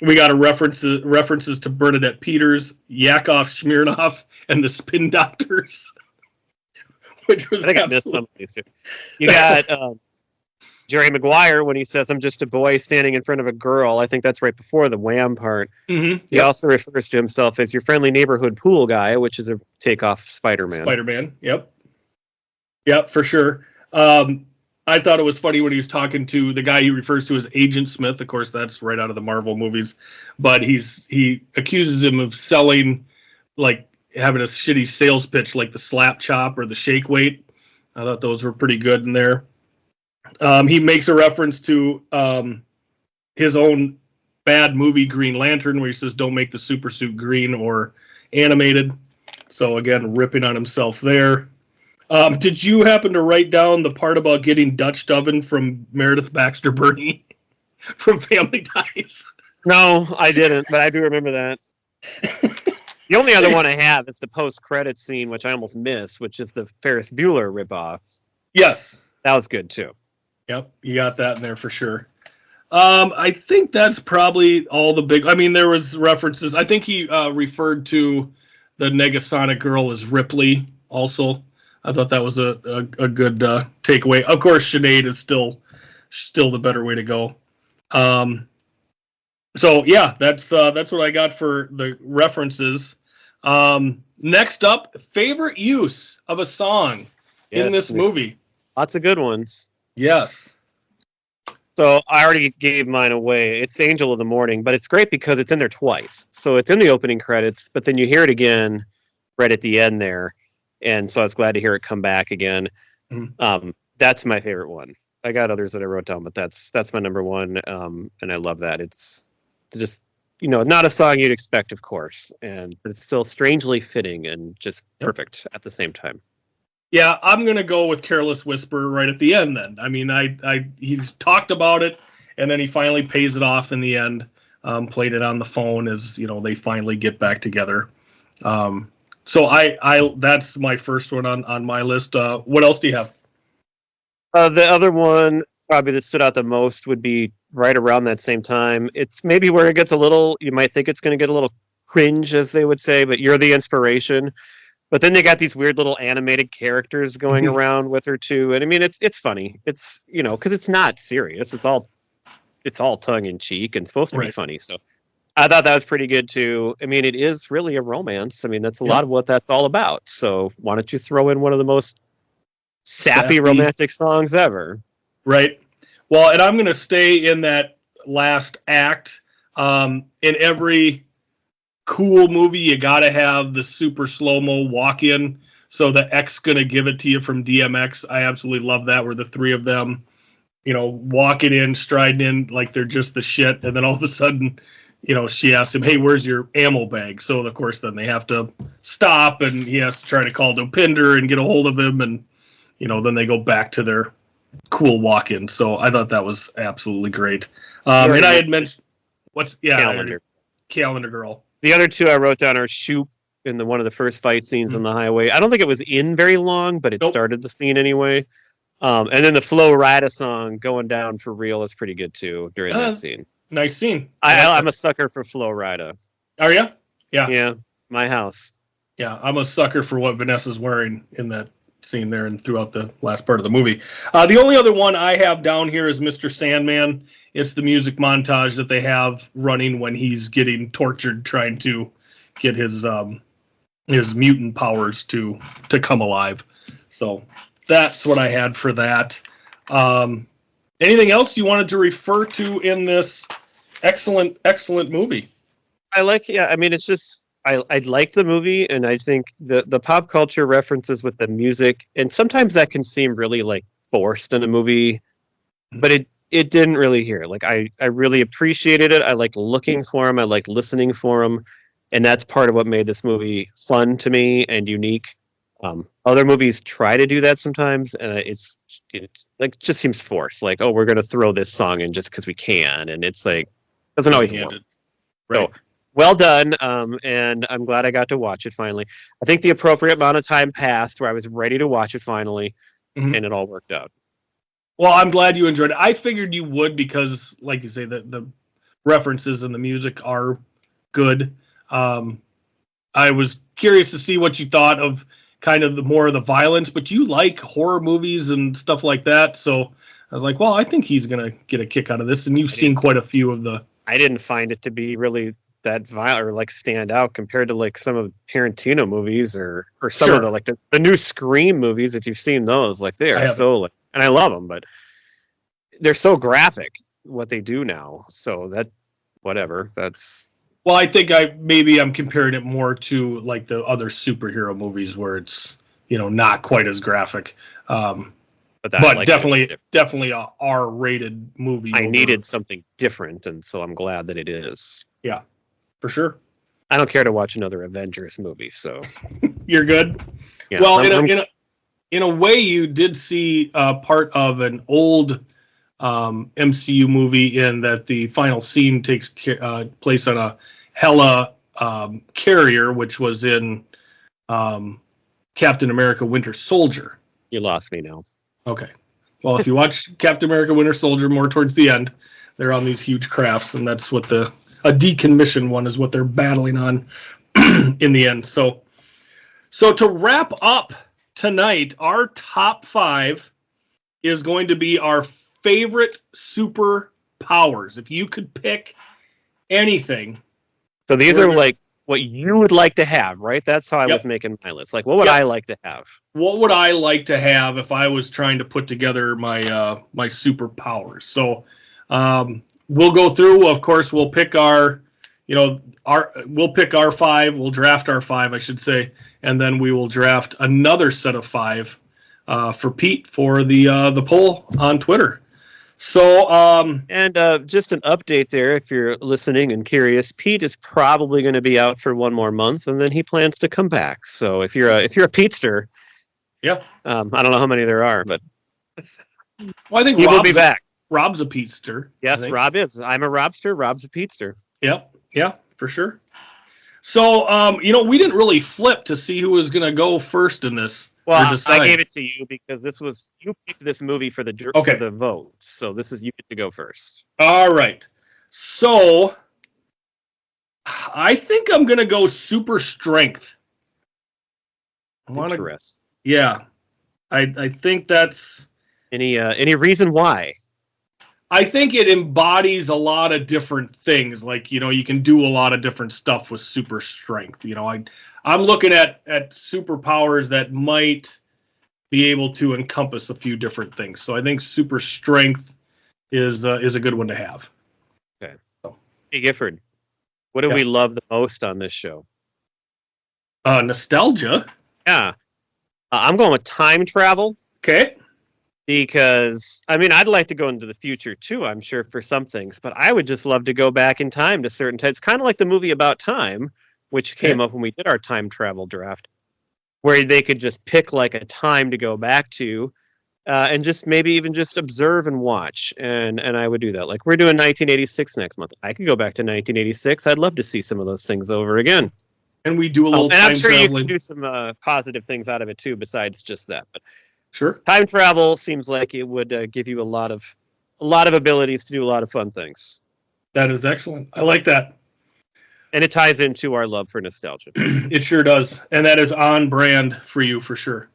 We got references to Bernadette Peters, Yakov Smirnoff, and the Spin Doctors, which was I think I missed some of these too. You got Jerry Maguire when he says, "I'm just a boy standing in front of a girl." I think that's right before the Wham part. Mm-hmm. He also refers to himself as your friendly neighborhood pool guy, which is a takeoff Spider-Man. Spider-Man, yep, for sure. I thought it was funny when he was talking to the guy he refers to as Agent Smith. Of course, that's right out of the Marvel movies. But he accuses him of selling, like having a shitty sales pitch, like the slap chop or the shake weight. I thought those were pretty good in there. He makes a reference to his own bad movie Green Lantern, where he says, "Don't make the super suit green or animated." So again, ripping on himself there. Did you happen to write down the part about getting Dutch oven from Meredith Baxter Birney from Family Ties? No, I didn't, but I do remember that. The only other one I have is the post-credit scene, which I almost missed, which is the Ferris Bueller ripoff. Yes. That was good, too. Yep, you got that in there for sure. I think that's probably all the big... I mean, there was references. I think he referred to the Negasonic girl as Ripley also. I thought that was a good takeaway. Of course, Sinead is still the better way to go. So yeah, that's what I got for the references. Next up, favorite use of a song in this movie. Lots of good ones. Yes. So I already gave mine away. It's Angel of the Morning, but it's great because it's in there twice. So it's in the opening credits, but then you hear it again right at the end there. And so I was glad to hear it come back again. Mm-hmm. That's my favorite one. I got others that I wrote down, but that's my number one. And I love that. It's just, not a song you'd expect, of course, but it's still strangely fitting and just perfect at the same time. Yeah, I'm gonna go with Careless Whisper right at the end. Then, I mean, he's talked about it, and then he finally pays it off in the end. Played it on the phone as they finally get back together. So I that's my first one on my list. What else do you have? The other one probably that stood out the most would be right around that same time. It's maybe where it gets you might think it's going to get a little cringe, as they would say, but you're the inspiration. But then they got these weird little animated characters going around with her too. And I mean, it's funny. It's, because it's not serious. It's all tongue in cheek and supposed to be funny. So I thought that was pretty good too. I mean, it is really a romance. I mean, that's a lot of what that's all about. So why don't you throw in one of the most sappy romantic songs ever? Right. Well, and I'm going to stay in that last act. In every cool movie, you got to have the super slow-mo walk-in. So the X going to give it to you from DMX. I absolutely love that, where the three of them, walking in, striding in like they're just the shit. And then all of a sudden, she asks him, "Hey, where's your ammo bag?" So, of course, then they have to stop, and he has to try to call Dopinder and get a hold of him. And, then they go back to their cool walk-in. So I thought that was absolutely great. And I had mentioned, Calendar Girl. The other two I wrote down are Shoop in one of the first fight scenes on the highway. I don't think it was in very long, but it started the scene anyway. And then the Flo Rida song, Going Down for Real, is pretty good too during that scene. Nice scene. I'm a sucker for Flo Rida. Are you? Yeah. Yeah, my house. Yeah, I'm a sucker for what Vanessa's wearing in that scene there and throughout the last part of the movie. The only other one I have down here is Mr. Sandman. It's the music montage that they have running when he's getting tortured trying to get his mutant powers to come alive. So that's what I had for that. Anything else you wanted to refer to in this excellent movie? I mean, it's just I like the movie, and I think the pop culture references with the music, and sometimes that can seem really like forced in a movie, but it didn't really here. Like I really appreciated it. I liked looking for them. I liked listening for them, and that's part of what made this movie fun to me and unique. Other movies try to do that sometimes, and it like just seems forced. Like, oh, we're gonna throw this song in just because we can, and it's like doesn't always work. Right. So well done, and I'm glad I got to watch it finally. I think the appropriate amount of time passed where I was ready to watch it finally, and it all worked out. Well, I'm glad you enjoyed it. I figured you would because, like you say, the references and the music are good. I was curious to see what you thought of kind of the more of the violence, but you like horror movies and stuff like that. So I was like, well, I think he's going to get a kick out of this. And you've seen quite a few of the... I didn't find it to be really that violent or like stand out compared to like some of the Tarantino movies or some of the like the new Scream movies. If you've seen those, like they are so like, and I love them, but they're so graphic what they do now. So that whatever that's... Well, I think I'm comparing it more to like the other superhero movies where it's, not quite as graphic. But like definitely a R-rated movie. I needed something different, and so I'm glad that it is. Yeah, for sure. I don't care to watch another Avengers movie, so you're good. Yeah, well, in a way, you did see part of an old MCU movie in that the final scene takes place on a Hela carrier, which was in Captain America: Winter Soldier. You lost me now. Okay. Well, if you watch Captain America: Winter Soldier more towards the end, they're on these huge crafts, and that's what a decommissioned one is what they're battling on in the end. So to wrap up tonight, our top 5 is going to be our favorite superpowers. If you could pick anything. So these are like what you would like to have, right? That's how I was making my list. Like, what would I like to have? What would I like to have if I was trying to put together my my superpowers? So we'll go through. Of course, we'll pick we'll pick our 5. We'll draft our 5, I should say, and then we will draft another set of 5 for Pete for the poll on Twitter. So, and just an update there, if you're listening and curious, Pete is probably going to be out for one more month, and then he plans to come back. So, if you're a Petester, I don't know how many there are, but I think he will be back. Rob's a Petester. Yes, Rob is. I'm a Robster. Rob's a Petester. Yep, yeah, for sure. So, we didn't really flip to see who was going to go first in this. Well, I gave it to you because you picked this movie for the vote. So you get to go first. All right. So I think I'm going to go super strength. Interesting. Yeah. I think that's... Any reason why? I think it embodies a lot of different things. Like, you can do a lot of different stuff with super strength. I'm looking at superpowers that might be able to encompass a few different things. So I think super strength is a good one to have. Okay. Hey, Gifford, what do we love the most on this show? Nostalgia. Yeah. I'm going with time travel. Okay. Because, I'd like to go into the future too, I'm sure, for some things. But I would just love to go back in time to certain times. It's kind of like the movie About Time, which came up when we did our time travel draft, where they could just pick like a time to go back to and just maybe even just observe and watch. And I would do that. Like we're doing 1986 next month. I could go back to 1986. I'd love to see some of those things over again. And we do a little time traveling. And I'm sure you can do some positive things out of it too, besides just that. But sure. Time travel seems like it would give you a lot of abilities to do a lot of fun things. That is excellent. I like that. And it ties into our love for nostalgia. It sure does. And that is on brand for you for sure.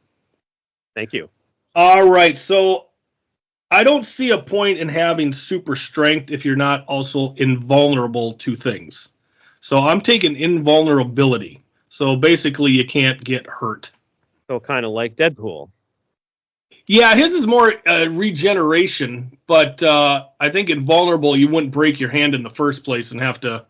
Thank you. All right. So I don't see a point in having super strength if you're not also invulnerable to things. So I'm taking invulnerability. So basically you can't get hurt. So kind of like Deadpool. Yeah, his is more regeneration, but I think invulnerable, you wouldn't break your hand in the first place and have to,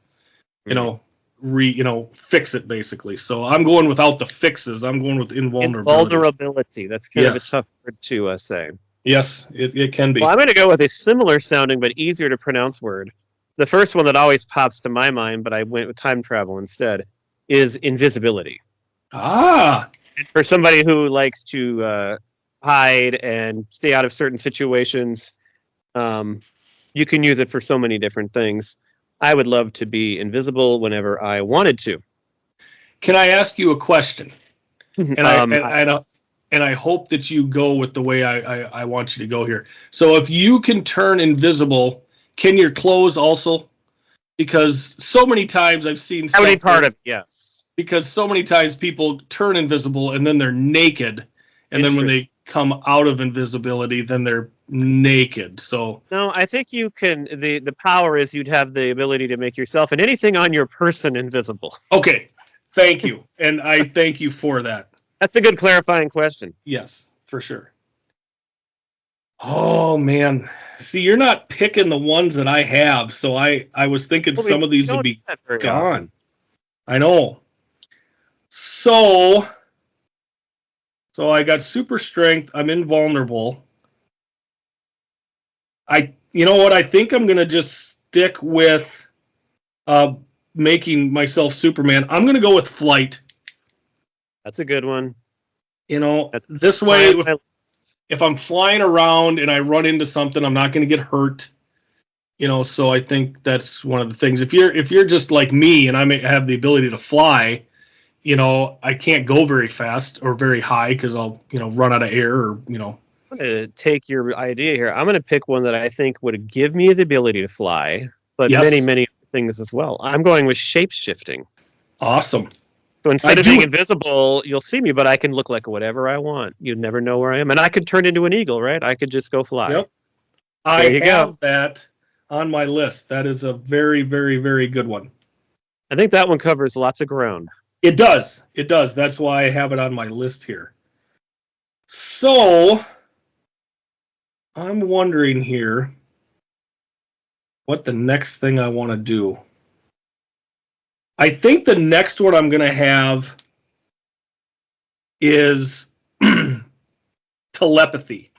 you know, fix it basically. So I'm going without the fixes. I'm going with invulnerability. Invulnerability. That's kind of a tough word to say. Yes, it can be. Well, I'm going to go with a similar sounding but easier to pronounce word. The first one that always pops to my mind, but I went with time travel instead, is invisibility. Ah. For somebody who likes to hide and stay out of certain situations, you can use it for so many different things. I would love to be invisible whenever I wanted to. Can I ask you a question? And I hope that you go with the way I want you to go here. So if you can turn invisible, can your clothes also? Because so many times I've seen that would be part of it, yes. Because so many times people turn invisible and then they're naked, and then when they come out of invisibility, then they're naked. So no, I think you can. The power is you'd have the ability to make yourself and anything on your person invisible. Okay, thank you, and I thank you for that. That's a good clarifying question. Yes, for sure. Oh man, see, you're not picking the ones that I have, so I was thinking some of these would be gone. Often. I know. So I got super strength. I'm invulnerable. You know what? I think I'm gonna just stick with making myself Superman. I'm gonna go with flight. That's a good one. You know, that's this way. If I'm flying around and I run into something, I'm not going to get hurt. You know, so I think that's one of the things. If you're just like me and I may have the ability to fly, you know, I can't go very fast or very high because I'll, run out of air or, I'm going to take your idea here. I'm going to pick one that I think would give me the ability to fly, but many, many things as well. I'm going with shape-shifting. Awesome. So instead of being invisible, you'll see me, but I can look like whatever I want. You'd never know where I am. And I could turn into an eagle, right? I could just go fly. Yep. I have that on my list. That is a very, very, very good one. I think that one covers lots of ground. It does. It does. That's why I have it on my list here. So I'm wondering here what the next thing I want to do. I think the next one I'm going to have is telepathy.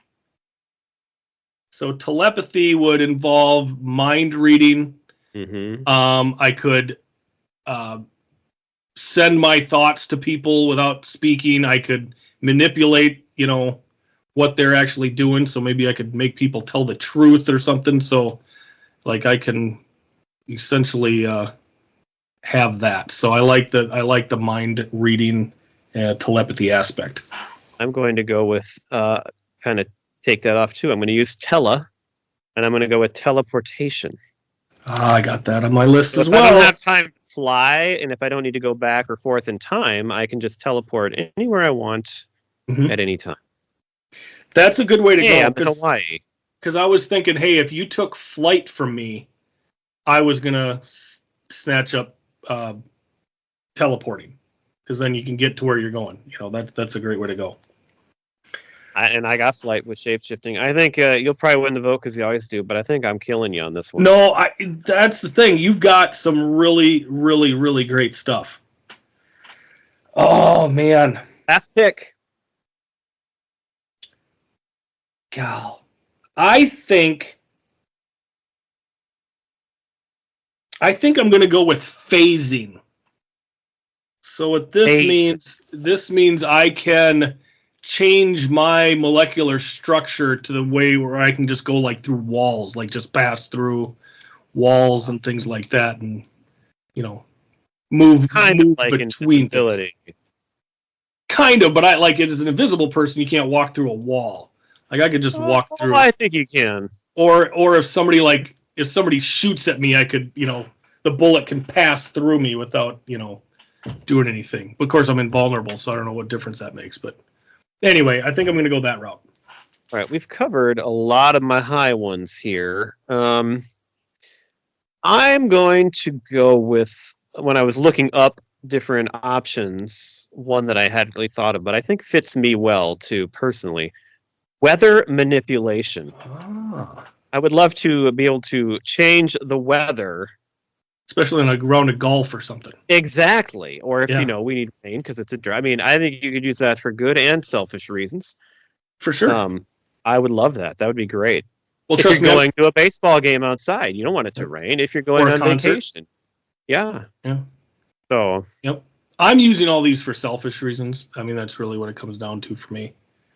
So telepathy would involve mind reading. Mm-hmm. I could send my thoughts to people without speaking. I could manipulate, what they're actually doing. So maybe I could make people tell the truth or something. So like I can essentially have that. So I like the mind reading telepathy aspect. I'm going to go with kind of take that off too. I'm going to use tele, and I'm going to go with teleportation. I got that on my list as well. If I don't have time to fly, and if I don't need to go back or forth in time, I can just teleport anywhere I want at any time. That's a good way to go. I'm in Hawaii. Because I was thinking, hey, if you took flight from me, I was going to snatch up teleporting, because then you can get to where you're going. That's a great way to go. I got flight with shape-shifting. I think you'll probably win the vote because you always do, but I think I'm killing you on this one. No, that's the thing. You've got some really, really, really great stuff. Oh, man. Last pick. Gal. I think I'm going to go with phasing. So what this means I can change my molecular structure to the way where I can just go like through walls, like just pass through walls and things like that, and move like between invisibility. Kind of, but I like it as an invisible person. You can't walk through a wall. Like I could just walk through. I think you can. Or if somebody shoots at me, I could, the bullet can pass through me without, doing anything. But of course, I'm invulnerable, so I don't know what difference that makes. But anyway, I think I'm going to go that route. All right, we've covered a lot of my high ones here. I'm going to go with, when I was looking up different options, one that I hadn't really thought of, but I think fits me well too, personally. Weather manipulation. Ah. I would love to be able to change the weather. Especially in a round of golf or something. Exactly. Or if, Yeah. we need rain because it's a dry. I mean, I think you could use that for good and selfish reasons. For sure. I would love that. That would be great. Well, If trust you're me. going to a baseball game outside, you don't want it to rain. If you're going Or a on concert. vacation. Yeah. Yeah. So. Yep. I'm using all these for selfish reasons. I mean, that's really what it comes down to for me.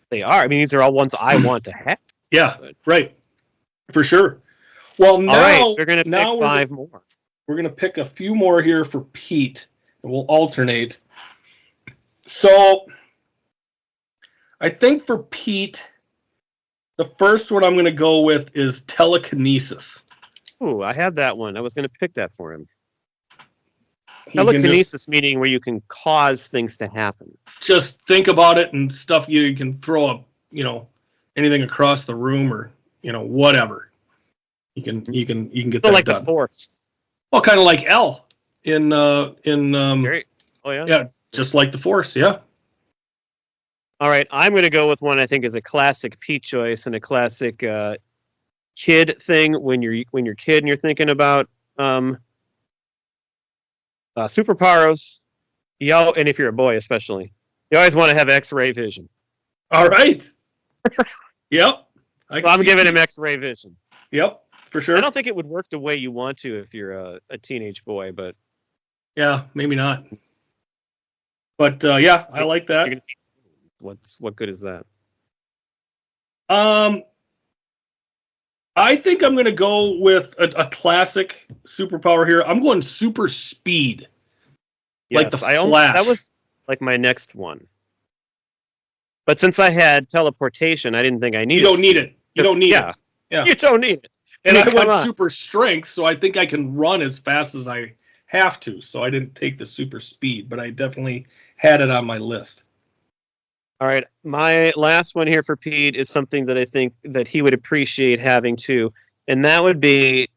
They are. I mean, these are all ones I want to have. Yeah. Right. For sure. Well, now All right, we're going to pick now 5 more. We're going to pick a few more here for Pete, and we'll alternate. So, I think for Pete, the first one I'm going to go with is telekinesis. Ooh, I had that one. I was going to pick that for him. He can Telekinesis meaning where you can cause things to happen. just think about it and stuff. You can throw up, anything across the room or whatever. You can get So that like done. the Force. Well, kind of like L in Great. Oh yeah. yeah, just like the Force. Yeah. All right, I'm going to go with one I think is a classic Pete choice and a classic kid thing when you're kid and you're thinking about superpowers. And if you're a boy especially, you always want to have X-ray vision. All right. Yep. So I'm giving him X-ray vision. Yep, for sure. I don't think it would work the way you want to if you're a teenage boy, but Yeah, maybe not. But yeah, I like that. you're gonna see what good is that? I think I'm going to go with a classic superpower here. I'm going super speed. Like the Flash. That was like my next one. But since I had teleportation, I didn't think I needed. You don't need it. You don't need it. Yeah. You don't need it. And I Come went on. super strength, so I think I can run as fast as I have to. So I didn't take the super speed, but I definitely had it on my list. All right, my last one here for Pete is something that I think that he would appreciate having too, and that would be,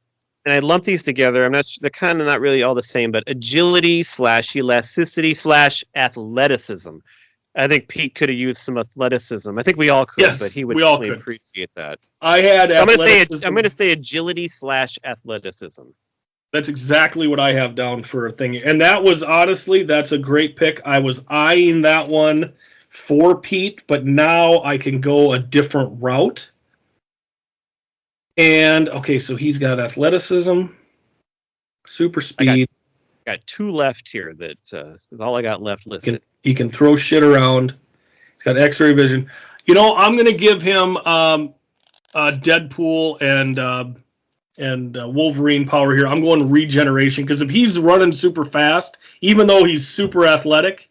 and I lump these together. They're kind of not really all the same, but agility / elasticity / athleticism. I think Pete could have used some athleticism. I think we all could, Yes, but he would we all definitely could. appreciate that. I had I'm athleticism. going to say agility / athleticism. That's exactly what I have down for a thing. And that was honestly, that's a great pick. I was eyeing that one for Pete, but now I can go a different route. And okay, so he's got athleticism, super speed. Got 2 left here. That is all I got left listed. He can throw shit around. He's got X-ray vision. I'm going to give him Deadpool and Wolverine power here. I'm going regeneration because if he's running super fast, even though he's super athletic,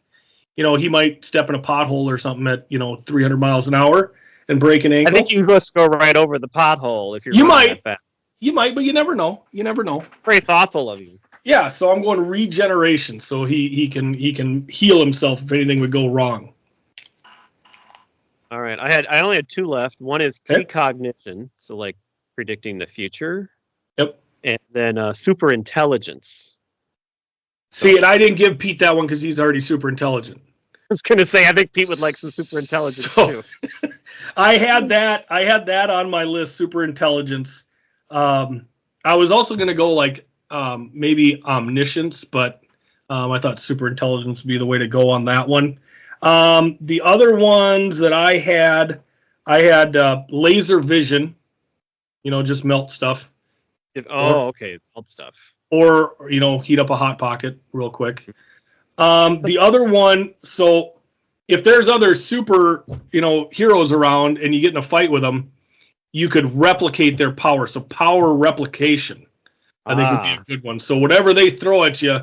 he might step in a pothole or something at 300 miles an hour and break an ankle. I think you just go right over the pothole if you're You running might. that fast. You might, but you never know. You never know. Very thoughtful of you. Yeah, so I'm going regeneration, so he can heal himself if anything would go wrong. All right, I only had 2 left. One is precognition, so like predicting the future. Yep. And then super intelligence. See, and I didn't give Pete that one because he's already super intelligent. I was gonna say I think Pete would like some super intelligence too. I had that on my list, super intelligence. I was also gonna go like maybe omniscience, but I thought super intelligence would be the way to go on that one. The other ones that I had laser vision, just melt stuff. Okay, old stuff. Or, heat up a Hot Pocket real quick. The other one, so if there's other super, heroes around and you get in a fight with them, you could replicate their power. So power replication, I think would be a good one. So whatever they throw at you.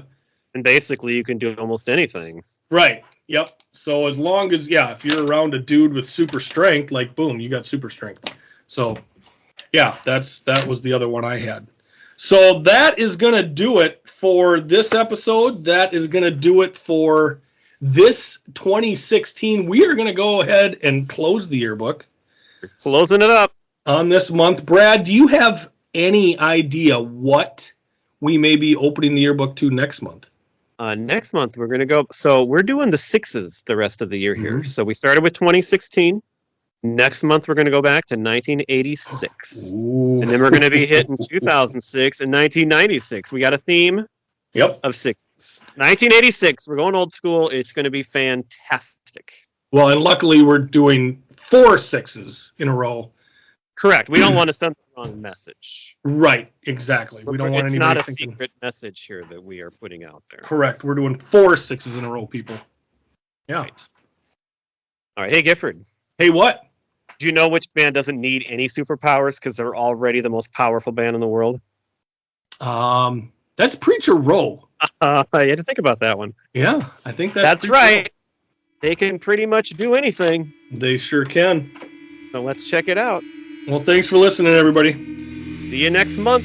And basically you can do almost anything. Right. Yep. So as long as, if you're around a dude with super strength, like boom, you got super strength. So yeah, that was the other one I had. So that is going to do it for this episode. That is going to do it for this 2016. We are going to go ahead and close the yearbook. You're closing it up. On this month. Brad, do you have any idea what we may be opening the yearbook to next month? Next month, we're going to go. So we're doing the 6s the rest of the year here. So we started with 2016. Next month, we're going to go back to 1986. Ooh. And then we're going to be hitting 2006 and 1996. We got a theme Yep. of sixes. 1986, we're going old school. It's going to be fantastic. Well, and luckily we're doing 4 6s in a row. Correct. We don't want to send the wrong message. Right. Exactly. We don't want It's anybody not a thinking. secret message here that we are putting out there. Correct. We're doing 4 6s in a row, people. Yeah. Right. All right. Hey, Gifford. Hey, what? Do you know which band doesn't need any superpowers because they're already the most powerful band in the world? That's Preacher Row. I had to think about that one. Yeah, I think That's Preacher right. They can pretty much do anything. Row. They sure can. So let's check it out. Well, thanks for listening, everybody. See you next month.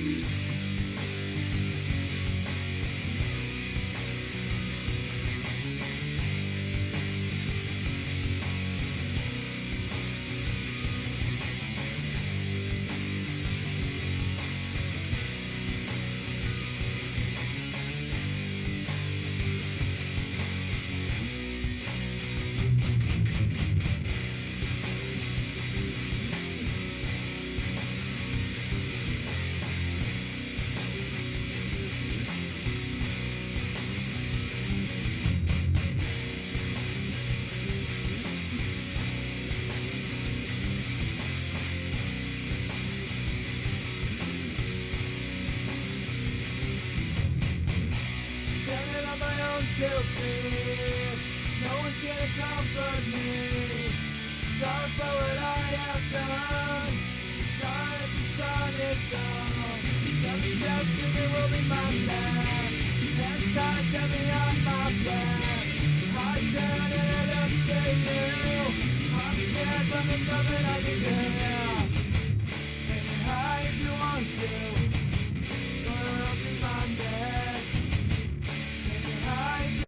Standing on my own 2 feet. No one's here to comfort me. Sorry for what I have done. Sorry that your son is gone. 7 steps and it will be my last. And start to me on my back. I turn and I look to you. I'm scared but there's nothing I can do.